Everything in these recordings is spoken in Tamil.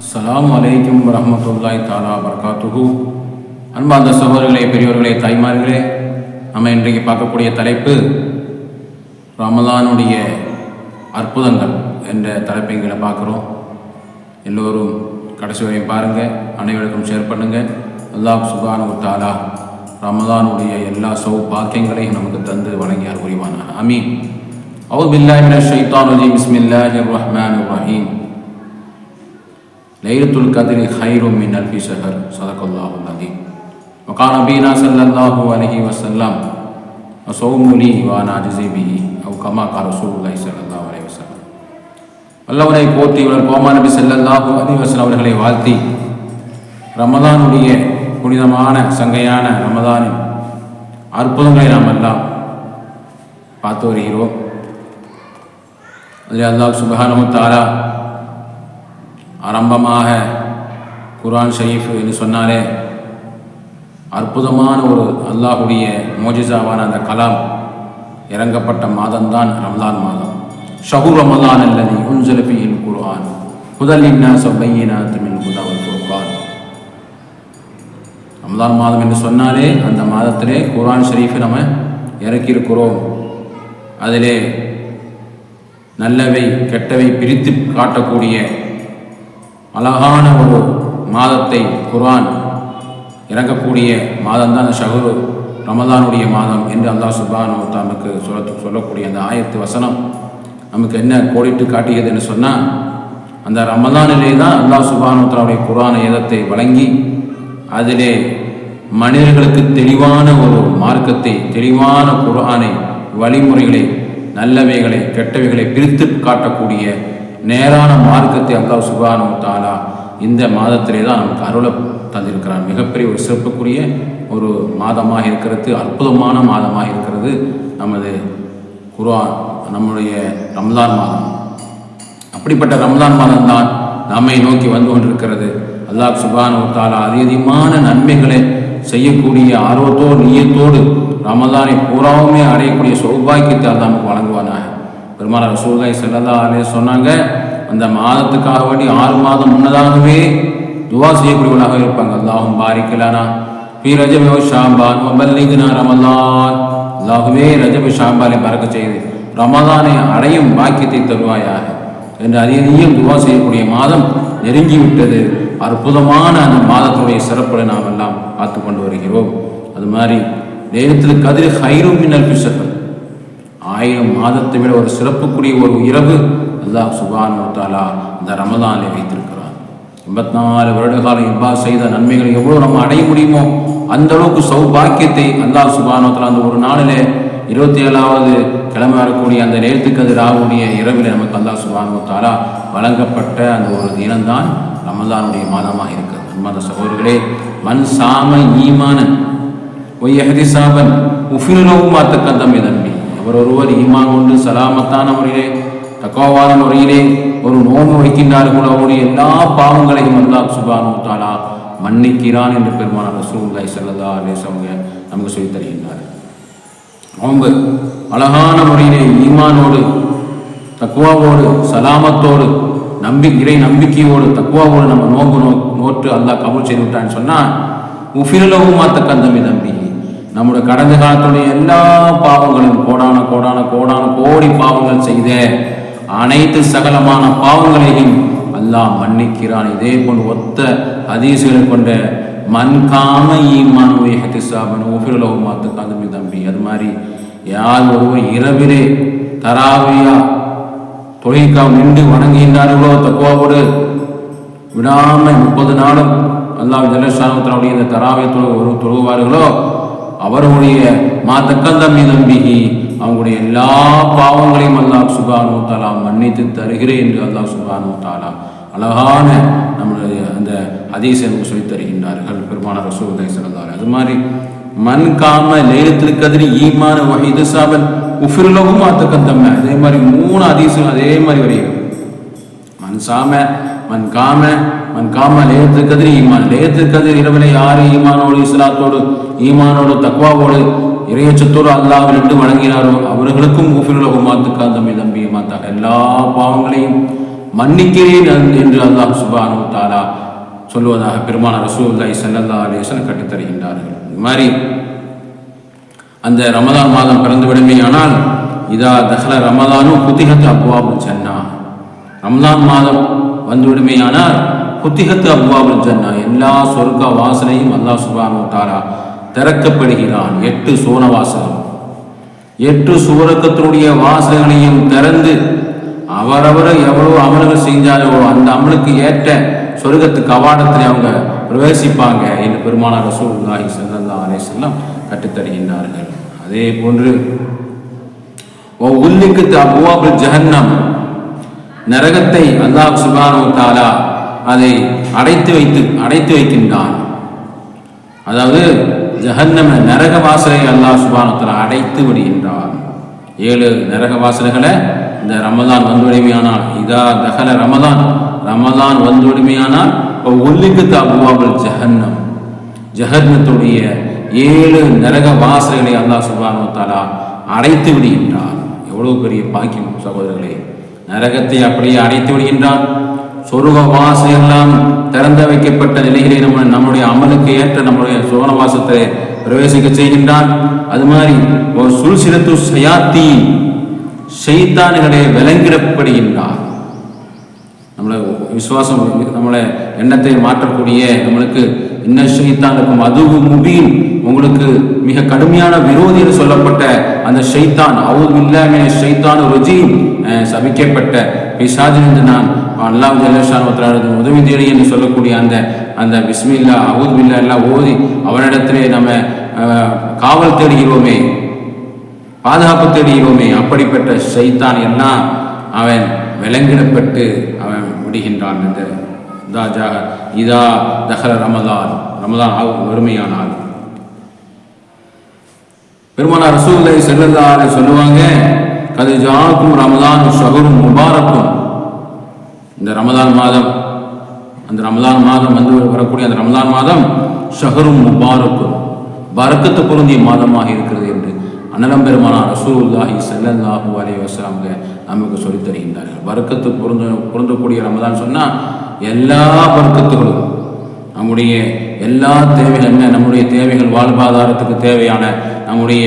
அஸ்ஸலாமு அலைக்கும் வரஹ்மத்துல்லாஹி தஆலா வபரகாத்துஹு. அன்பார்ந்த சகோதரர்களே, பெரியோர்களே, தாய்மார்களே, நம்ம இன்றைக்கு பார்க்கக்கூடிய தலைப்பு ரமலானுடைய அற்புதங்கள் என்ற தலைப்பைகளை பார்க்குறோம். எல்லோரும் கடைசி வரையும் பாருங்கள், அனைவருக்கும் ஷேர் பண்ணுங்கள். அல்லாஹ் சுப்ஹானஹு வ தஆலா ரமலானுடைய எல்லா சௌபாக்கியங்களையும் நமக்கு தந்து வழங்கியார் புரிவானாக. ஆமீன். அஊது பில்லாஹி மினஷ் ஷைத்தானிர் ரஜீம். பிஸ்மில்லாஹிர் ரஹ்மானிர் ரஹீம். லைலத்துல் கத்ரி ഖൈറുம் மின் அல்ஃபி ஷஹர். ஸதகல்லாஹுல் அஸீம். வகான நபினா ஸல்லல்லாஹு அலைஹி வஸல்லம் வஸௌமு லி வ அனா அஜ்ஸி பிஹி அவ் கமா கால ரசூலுல்லாஹி ஸல்லல்லாஹு அலைஹி வஸல்லம். அல்லாஹ்வை போற்றி கோமா நபி ஸல்லல்லாஹு அலைஹி வஸல்லம் அவர்களை வாழ்த்தி ரமலானுடைய புனிதமான சங்கையான ரமலானின் அற்புதங்களை நாம் எல்லாம் பார்த்து வருகிறோம். அதில் அல்லாஹ் சுப்ஹானஹு வ தஆலா ஆரம்பமாக குர்ஆன் ஷரீஃப் என்று சொன்னாலே அற்புதமான ஒரு அல்லாஹுடைய மோஜிசாவான அந்த கலாம் இறங்கப்பட்ட மாதம்தான் ரமலான் மாதம். ஷஹ்ரு ரமலான் அல்லதி உன்ஸில ஃபீஹில் குர்ஆன் ஹுதல் லின்னாஸி வ பையினாத்தின் மினல் ஹுதா வல் ஃபுர்கான். ரமலான் மாதம் என்று சொன்னாலே அந்த மாதத்திலே குர்ஆன் ஷரீஃபை நம்ம இறக்கியிருக்கிறோம். அதிலே நல்லவை கெட்டவை பிரித்து காட்டக்கூடிய அழகான ஒரு மாதத்தை குர்ஆன் இறங்கக்கூடிய மாதம்தான் அந்த ஷஹ்ரு ரமலானுடைய மாதம் என்று அல்லாஹ் சுப்ஹானஹு வ தஆலா சொல்லக்கூடிய அந்த ஆயத்து வசனம் நமக்கு என்ன கோடிட்டு காட்டுகிறது என்று சொன்னால், அந்த ரமலானிலே தான் அல்லாஹ் சுப்ஹானஹு வ தஆலாவுடைய குர்ஆன் வேதத்தை வழங்கி அதிலே மனிதர்களுக்கு தெளிவான ஒரு மார்க்கத்தை, தெளிவான குர்ஆனை, வழிமுறைகளை, நல்லவைகளை கெட்டவைகளை பிரித்து காட்டக்கூடிய நேரான மார்க்கத்தை அல்லாஹ் சுப்ஹானஹு வ தஆலா இந்த மாதத்திலே தான் நமக்கு அருளை தந்திருக்கிறான். மிகப்பெரிய ஒரு சிறப்புக்குரிய ஒரு மாதமாக இருக்கிறது, அற்புதமான மாதமாக இருக்கிறது நமது குர்ஆன், நம்முடைய ரமலான் மாதம். அப்படிப்பட்ட ரமலான் மாதம் தான் நம்மை நோக்கி வந்து கொண்டிருக்கிறது. அல்லாஹ் சுப்ஹானஹு வ தஆலா அதிகமான நன்மைகளை செய்யக்கூடிய ஆர்வத்தோடு நீயத்தோடு ரமலானை பூராவுமே அடையக்கூடிய சௌபாக்கியத்தை அல்லாஹ் நமக்கு வழங்குவானாக. பெருமானார் ரசூலுல்லாஹி ஸல்லல்லாஹு அலைஹி வஸல்லம் சொன்னாங்க, அந்த மாதத்துக்காக வேண்டி 6 மாதம் முன்னதாகவே துவா செய்யக்கூடியவர்களாக இருப்பாங்க. அல்லாஹும் பாரிக் லனா ஃபீ ரஜப வ ஷஅபான் வ பல்லிக்னா ரமலான். அல்லாஹ்வே ரஜப ஷஅபானை பரக்கத் செய்து ரமலானை அடையும் பாக்கியத்தை தருவாயாக என்று அதிகம் துவா செய்யக்கூடிய மாதம் நெருங்கிவிட்டது. அற்புதமான அந்த மாதத்துடைய சிறப்புகளை நாம் எல்லாம் பார்த்து கொண்டு வருகிறோம். அது மாதிரி லைலத்துல் கத்ரி ഖൈറുம் மின் அல்ஃபி ஷஹர், 1000 மாதத்தை விட ஒரு சிறப்புக்குரிய ஒரு இரவு அல்லாஹ் சுப்ஹானஹு வ தஆலா இந்த ரமலானில் வைத்திருக்கிறார். 84 வருட காலம் இபாதத் செய்த நன்மைகளை எவ்வளவு நம்ம அடைய முடியுமோ அந்த அளவுக்கு சௌபாக்கியத்தை அல்லாஹ் சுப்ஹானஹு வ தஆலா அந்த ஒரு நாளிலே 27வது கிழமை வரக்கூடிய அந்த லைலத்துல் கத்ர் ராவுடைய இரவில் நமக்கு அல்லாஹ் சுப்ஹானஹு வ தஆலா வழங்கப்பட்ட அந்த ஒரு தினம்தான் ரமலானுடைய மாதமாக இருக்கிறது. அன்பார்ந்த சகோதரர்களே, மன் சாம ஈமானன் வ இஹ்திசாபன் உஃபிர லஹு மா தகத்தம மின் தம்பி. ஒருவர் ஈமான் கொண்டு சலாமத்தான முறையிலே, தக்வாவான முறையிலே ஒரு நோன்பு வைக்கின்றார்கள், அவருடைய எல்லா பாவங்களையும் அல்லாஹ் சுப்ஹானஹு வ தஆலா மன்னிக்கிறான் என்று பெருமானார் ரசூலுல்லாஹி ஸல்லல்லாஹு அலைஹி வஸல்லம் நமக்கு சொல்லித் தருகின்றார். நோன்பு அழகான முறையிலே ஈமானோடு, தக்வாவோடு, சலாமத்தோடு, இறை நம்பிக்கையோடு, தக்வாவோடு நம்ம நோன்பு நோட்டு அல்லாஹ் கபூல் செய்து விட்டான்னு சொன்னால் உஃபிர லஹு மா தகத்தம மின் தம்பி, நம்முடைய கடந்த காலத்துடைய எல்லா பாவங்களும், கோடான கோடி பாவங்கள் செய்த அனைத்து சகலமான பாவங்களையும் அல்லாஹ் மன்னிக்கிறான். இதே போன்று ஒத்த ஹதீஸ்களை கொண்ட மன் காம ஈமான் வ இஹ்திசாபன் உஃபிர லஹு மா தகத்தம மின் தம்பி. அது மாதிரி யார் ஒருவர் இரவிலே தராவியா தொழுகைக்காக நின்று வணங்குகின்றார்களோ, தக்வாவோடு விடாமல் 30 நாளும் அல்லாஹ் ஜல்லஷானஹு தஆலாவுடைய இந்த தராவிய தொழுவார்களோ, அவர்களுடைய மா தகத்தம மின் தம்பிஹி, அவங்களுடைய எல்லா பாவங்களையும் அல்லாஹ் சுப்ஹானஹு வ தஆலா மன்னித்து தருகிறேன் என்று அல்லாஹ் சுப்ஹானஹு வ தஆலா அழகான நம்முடைய அந்த ஹதீஸை நமக்கு சொல்லித் தருகின்றார்கள் பெருமானார் ரசூலுல்லாஹி ஸல்லல்லாஹு அலைஹி வஸல்லம். அது மாதிரி மன் காம லைலத்துல் கத்ரி ஈமான வ இஹ்திசாபன் உஃபிர லஹு மா தகத்தம, அதே மாதிரி 3 ஹதீஸும் அதே மாதிரி வருகிறது. மன் காம லைலத்துல் கத்ரி ஈமான், லைலத்துல் கத்ர் இரவிலே யார் ஈமானோடு, இஸ்லாத்தோடு, ஈமானோடு, தக்வாவோடு, இறையச்சத்தோடு அல்லாஹ்வை வணங்கினாரோ அவர்களுக்கும் உஃபிர லஹு மா தகத்தம மின் தம்பி, எல்லா பாவங்களையும் மன்னிக்கிறேன் என்று அல்லாஹ் சுப்ஹானஹு வ தஆலா சொல்வதாக பெருமானார் ரசூலுல்லாஹி ஸல்லல்லாஹு அலைஹி வஸல்லம் கற்றுத் தருகின்றார்கள். இது மாதிரி அந்த ரமதான் மாதம் பிறந்து விடுமையானால் இதா தஹல ரமதானு குதிஹத் அப்வாபுல் ஜன்னா, ரமதான் மாதம் வந்து விடுமையானால் குதிஹத் அப்வாபுல் ஜன்னா, எல்லா சொர்க்க வாசலையும் அல்லாஹ் சுப்ஹானஹு வ தஆலா திறக்கப்படுகிறான். 8 சோன வாசல், 8 சுவர்க்கத்தினுடைய வாசல்களையும் திறந்து அவரவர் எவ்வளவு அமல்கள் செஞ்சாலோ அந்த அமலுக்கு ஏற்ற சொர்க்கத்து கவாடத்தில் அவங்க பிரவேசிப்பாங்க என்று பெருமானார் ரசூலுல்லாஹி ஸல்லல்லாஹு அலைஹி வஸல்லம் கற்றுத்தருகின்றார்கள். அதே போன்று உல்லிக்கத் அப்வாபுல் ஜஹன்னம், நரகத்தை அல்லாஹ் சுப்ஹானஹு வ தஆலா அதை அடைத்து வைக்கின்றான். அதாவது ஜஹன்னம நரக வாசலை அல்லாஹ் சுப்ஹானஹு வ தஆலா அடைத்து விடுகின்றான். 7 நரக வாசல்களை இந்த ரமதான் வந்து விடுமையானால், இதா தஹல ரமதான் வந்து விடுமையானால் உல்லிக்கத் அப்வாபுல் ஜஹன்னம், ஜஹன்னத்துடைய 7 நரக வாசல்களை அல்லாஹ் சுப்ஹானஹு வ தஆலா அடைத்து விடுகின்றான். எவ்வளவு பெரிய பாக்கியம் சகோதரர்களே! நரகத்தை அப்படியே அடைத்து விடுகின்றான். சொர்க்க வாசலெல்லாம் திறந்து வைக்கப்பட்ட நிலையிலே நம்முடைய அமலுக்கு ஏற்ற நம்முடைய சுவனவாசத்தை பிரவேசிக்க செய்கின்றான். அது மாதிரி ஒரு சுல்சிலத்து ஷயாத்தி, ஷைத்தான்களே விலங்கிடப்படுகின்றார். நம்மளை விசுவாசம், நம்மளை எண்ணத்தை மாற்றக்கூடிய நம்மளுக்கு இன்ன ஷைத்தானுக்கும் அதுவும் முபீன், உங்களுக்கு மிக கடுமையான விரோதி என்று சொல்லப்பட்ட அந்த ஷைத்தான், அவுது பில்லாஹி மினஷ் ஷைத்தானிர் ரஜீம், சபிக்கப்பட்ட பிசாஜ் என்று நான் அல்லாஹ் ஜல்லஷானஹு வ தஆலா உதவி தேடி என்று சொல்லக்கூடிய அந்த பிஸ்மில்லா அவுது பில்லாஹ் எல்லாம் ஓதி அவனிடத்திலே நம்ம காவல் தேடுகிறோமே, பாதுகாப்பு தேடுகிறோமே, அப்படிப்பட்ட ஷைத்தான் எல்லாம் அவன் விலங்கிடப்பட்டு அவன் விடுகின்றான். என்று இதா தஹல ரமதான் வறுமையானால் பெருமானார் ரசூலுல்லாஹி ஸல்லல்லாஹு அலைஹி சொல்லுவாங்க, கது ஜாக்கும் ரமதான் ஷஹ்ரும் முபாரக்கும், இந்த ரமதான் மாதம், அந்த ரமதான் மாதம் வந்து வரக்கூடிய அந்த ரமதான் மாதம் ஷஹ்ரும் முபாரக்கும், பரக்கத்து பொருந்திய மாதமாக இருக்கிறது என்று அன்னலம் பெருமானார் ரசூலுல்லாஹி ஸல்லல்லாஹு அலைஹி வஸல்லம் நமக்கு சொல்லித் தருகின்றார்கள். பரக்கத்து பொருந்தக்கூடிய ரமதான் சொன்னால் எல்லா பரக்கத்துகளும், நம்முடைய எல்லா தேவைகள் என்ன, நம்முடைய தேவைகள் வாழ்வாதாரத்துக்கு தேவையான, நம்முடைய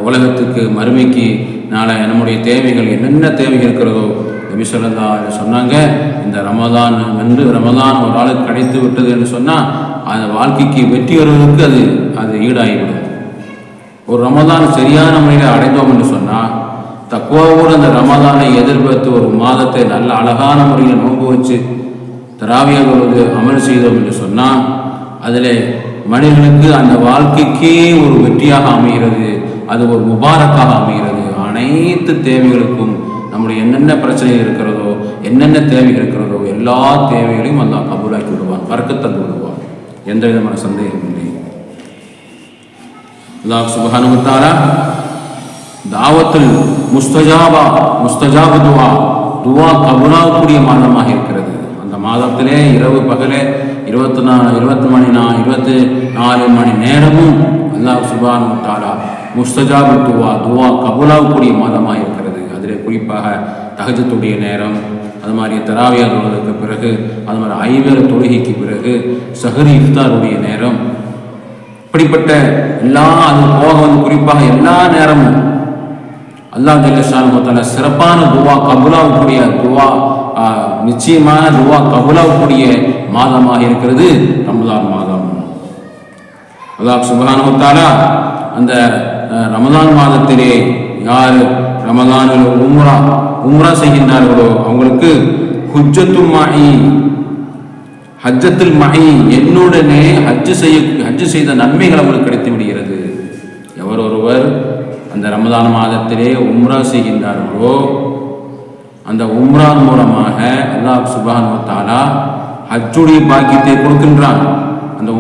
உலகத்துக்கு மறுமைக்கு நாளை நம்முடைய தேவைகள் என்னென்ன தேவைகள் இருக்கிறதோ நபி ஸல்லல்லாஹு அலைஹி சொன்னாங்க. இந்த ரமதான் வந்து ரமதான் ஒரு ஆளுக்கு கிடைத்து விட்டது என்று சொன்னால் அந்த வாழ்க்கைக்கு வெற்றி வருவதற்கு அது ஈடாகிவிடும். ஒரு ரமதான் சரியான முறையில் அடைந்தோம் என்று சொன்னால், தக்வாவோடு அந்த ரமதானை எதிர்பார்த்து ஒரு மாதத்தை நல்ல அழகான முறையில் நோன்பு வச்சு தராவியாக அமல் செய்தோம் என்று சொன்னால், அதில் மனிதனுக்கு அந்த வாழ்க்கைக்கே ஒரு வெற்றியாக அமைகிறது, அது ஒரு முபாரக்காக அமைகிறது. அனைத்து தேவைகளுக்கும் நம்முடைய என்னென்ன பிரச்சனைகள் இருக்கிறதோ, என்னென்ன தேவைகள் இருக்கிறதோ எல்லா தேவைகளையும் அல்லாஹ் கபூலாக்கி விடுவான், பரக்கத் தந்து விடுவான். எந்த விதமான சந்தேகம் இல்லை. அல்லாஹ் சுப்ஹானஹு வ தஆலா தாவத்துல் முஸ்தஜாபு துவா கபூலாகக்கூடிய மாதமாக இருக்கிறது. அந்த மாதத்திலே இரவு பகலே 24 மணி நேரமும் அல்லாஹ் சுப்ஹானஹு வ தஆலா முஸ்தஜாபு துவா கபூலாகக்கூடிய மாதமாக இருக்கிறது. அதில் குறிப்பாக தஹஜ்ஜுடைய நேரம், அது மாதிரி தராவியா தொழுகைக்கு பிறகு, அது மாதிரி 5 தொழுகைக்கு பிறகு, சஹரி இஃப்தாருடைய நேரம், இப்படிப்பட்ட எல்லா, அது போக வந்து குறிப்பாக எல்லா நேரமும் அல்லாஹ் ஜல்லஷானஹு வ தஆலா சிறப்பான துவா கபூலாகக்கூடிய நிச்சயமான துவா கபூலாகக்கூடிய மாதமாக இருக்கிறது ரமதான் மாதம். அல்லாஹ் சுப்ஹானஹு வ தஆலா அந்த ரமதான் மாதத்திலே யார் ரமதானில் உம்ரா செய்கின்றார்களோ அவங்களுக்கு ஹஜ்ஜத்துல் மஹி, என்னுடனே ஹஜ்ஜு செய்த நன்மைகள் அவங்களுக்கு கிடைத்து விடுகிறது. எவர் ஒருவர் அந்த ரமதான் மாதத்திலே உம்ரா செய்கின்றார்களோ அந்த உம்ரா மூலமாக அல்லாஹ் சுப்ஹானஹு வ தஆலா ஹஜ்ஜுடைய பாக்கியத்தை கொடுக்கின்றான். அந்த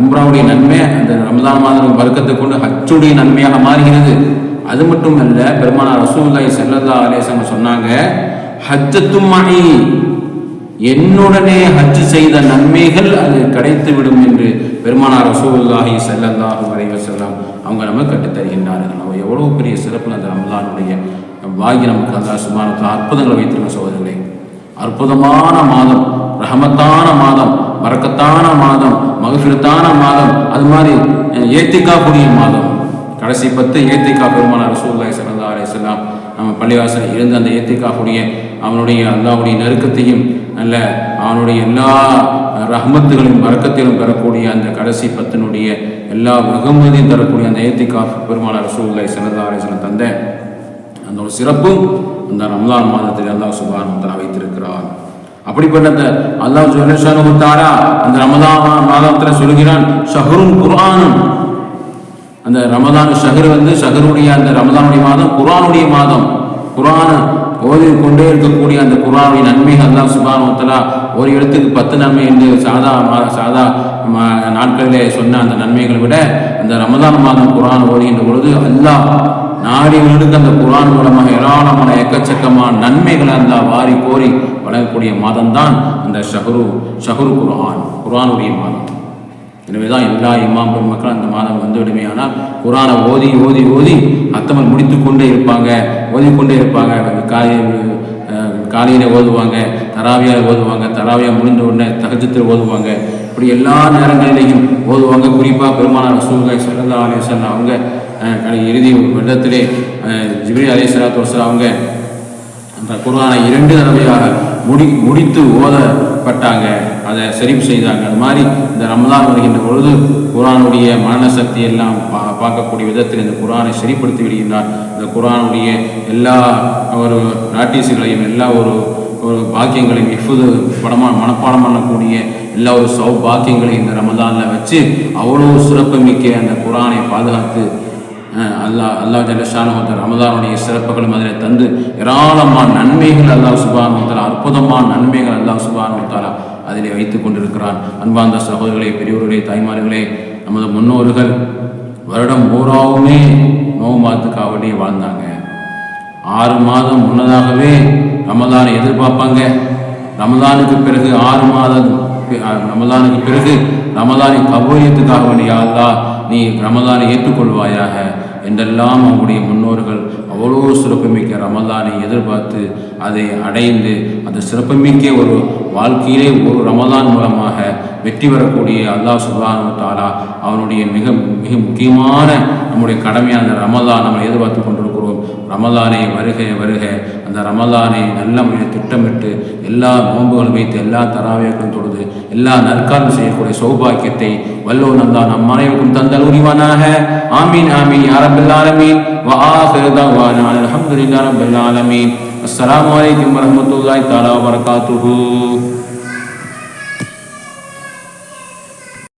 உம்ராவுடைய நன்மை அந்த ரமதான் மாதம் பரக்கத்தை கொண்டு ஹஜ்ஜுடைய நன்மையாக மாறுகிறது. அது மட்டும் அல்ல, பெருமானார் ரசூலுல்லாஹி ஸல்லல்லாஹு அலைஹி வஸல்லம் சொன்னாங்க, ஹஜ்ஜத்தும் மஹி, என்னுடனே ஹஜ் செய்த நன்மைகள் அது கிடைத்து விடும் என்று பெருமானார் ரசூலுல்லாஹி ஸல்லல்லாஹு அலைஹி வஸல்லம் அவங்க நமக்கு கற்றுத் தருகின்றார்கள். நம்ம எவ்வளவு பெரிய சிறப்பு அந்த ரமலானுடைய வாங்கி நமக்கு அல்லாஹ் சுப்ஹானஹு வ தஆலா அற்புதங்களை வைத்திருக்க சகோதரர்களே. அற்புதமான மாதம், ரஹமத்தான மாதம், பரக்கத்தான மாதம், மக்ஃபிரத்தான மாதம், அது மாதிரி ஏத்திக்காக்கூடிய மாதம். கடைசி 10 ஏத்திகா பெருமானார் ரசூலுல்லாஹி ஸல்லல்லாஹு அலைஹி வஸல்லம் நம்ம பள்ளிவாசல் இருந்து அந்த ஏத்திகாவுடைய அவனுடைய அல்லாஹ்வுடைய நெருக்கத்தையும் அல்ல அவனுடைய எல்லா ரஹ்மத்துகளின் பரக்கத்திலும் பெறக்கூடிய அந்த கடைசி 10 எல்லா வெகுமதியும் தரக்கூடிய அந்த ஏத்திகா பெருமானார் ரசூலுல்லாஹி ஸல்லல்லாஹு அலைஹி வஸல்லம் தந்த அந்த ஒரு சிறப்பும் அந்த ரமலான் மாதத்தில் அல்லாஹ் சுப்ஹானஹு வ தஆலா வைத்திருக்கிறான். அப்படிப்பட்ட அல்லாஹ் ஜல்லஷானஹு வ தஆலா அந்த ரமலான் மாதத்தில் சொல்கிறான், ஷஹ்ருன் குர்ஆனுன். அந்த ரமலான் ஷஹருடைய அந்த ரமலானுடைய மாதம் குர்ஆனுடைய மாதம். குர்ஆன் ஓதி கொண்டே இருக்கக்கூடிய அந்த குர்ஆனுடைய நன்மைகள் அல்லாஹ் சுப்ஹானஹு வ தஆலா ஒரு இடத்துக்கு 10 நன்மை என்று சாதா நாட்களிலே சொன்ன அந்த நன்மைகளை விட அந்த ரமலான் மாதம் குர்ஆன் ஓதுகின்ற பொழுது அல்லாஹ் நாடிகளுக்கு அந்த குர்ஆன் மூலமாக ஏராளமான எக்கச்சக்கமான நன்மைகளை அல்லாஹ் வாரி கோரி வழங்கக்கூடிய மாதம் தான் அந்த ஷஹ்ரு குர்ஆனுடைய மாதம். எனவேதான் எல்லா இமாம் பெருமக்கள் அந்த மாதம் வந்துவிடுமே. ஆனால் குர்ஆனை ஓதி ஓதி ஓதி அத்தமல் முடித்து கொண்டே இருப்பாங்க, ஓதிக்கொண்டே இருப்பாங்க. காலையில் ஓதுவாங்க, தராவியால் ஓதுவாங்க, தராவியா முடிந்த உடனே தஹஜ்ஜுதில் ஓதுவாங்க. இப்படி எல்லா நேரங்களிலேயும் ஓதுவாங்க. குறிப்பாக பெருமானார் ரசூலுல்லாஹி ஸல்லல்லாஹு அலைஹி வஸல்லம் அவங்க இறுதி வருடத்திலே ஜிப்ரீல் அலைஹிஸ்ஸலாத்து வஸ்ஸலாம் அவங்க அந்த குர்ஆனை 2 தடவையாக முடித்து ஓதப்பட்டாங்க, அதை சரிப்பு செய்தாங்க. அது மாதிரி இந்த ரமலான் வருகின்ற பொழுது குர்ஆனுடைய மரண சக்தி எல்லாம் பார்க்கக்கூடிய விதத்தில் இந்த குர்ஆனை சரிப்படுத்தி விடுகின்றார். இந்த குர்ஆனுடைய எல்லா ஒரு நாட்டீஸுகளையும் எல்லா ஒரு பாக்கியங்களையும் இஃபுது மனப்பாடம் பண்ணக்கூடிய எல்லா ஒரு பாக்கியங்களையும் இந்த ரமலானில் வச்சு அவ்வளோ சிறப்பு மிக்க அந்த குர்ஆனை பாதுகாத்து அல்லாஹ் ஜல்லஷானஹு வ தஆலா ரமலானுடைய சிறப்புகளும் அதில் தந்து ஏராளமான நன்மைகள் அல்லாஹ் சுப்ஹானஹு வ தஆலா அற்புதமான நன்மைகள் அல்லாஹ் சுப்ஹானஹு வ தஆலா அதிலே வைத்துக் கொண்டிருக்கிறான். அன்பார்ந்த சகோதரர்களே, பெரியோர்களே, தாய்மார்களே, நமது முன்னோர்கள் வருடம் பூராவுமே நோன்பு மாதத்துக்காக வேண்டி வாழ்ந்தாங்க. 6 மாதம் முன்னதாகவே ரமலானை எதிர்பார்ப்பாங்க. ரமலானுக்கு பிறகு 6 மாதம் ரமலானுக்கு பிறகு ரமலானை கபூலியத்துக்காக வேண்டிய அல்லாஹ் நீ ரமலானை ஏற்றுக்கொள்வாயாக என்றெல்லாம் அவங்களுடைய முன்னோர்கள் அவ்வளோ சிறப்புமிக்க ரமலானை எதிர்பார்த்து அதை அடைந்து அந்த சிறப்புமிக்க ஒரு வாழ்க்கையிலே ஒரு ரமலான் மூலமாக வெற்றி பெறக்கூடிய அல்லாஹ் சுப்ஹானஹு வ தஆலா அவனுடைய மிக மிக முக்கியமான நம்முடைய கடமையான ரமலான் நம்ம எதிர்பார்த்து கொண்டிருக்கிறோம். ரமலானை வருக அந்த ரமலானை நல்ல முறையில் திட்டமிட்டு எல்லா நோன்புகளும் வைத்து எல்லா தராவியங்களும் தொழுது எல்லா நற்காலம் செய்யக்கூடிய சௌபாக்கியத்தை வல்லோன் அல்லாஹ் நம் அனைவருக்கும் தந்தல் உரிவானாக. ஆமீன் ஆமீன் யா ரப்பல் ஆலமீன். வ ஆகிரு தஅவானா அல்ஹம்துலில்லாஹி ரப்பில் ஆலமீன். அஸ்ஸலாமு அலைக்கும் வரஹ்மத்துல்லாஹி தஆலா வ பரகாத்துஹு.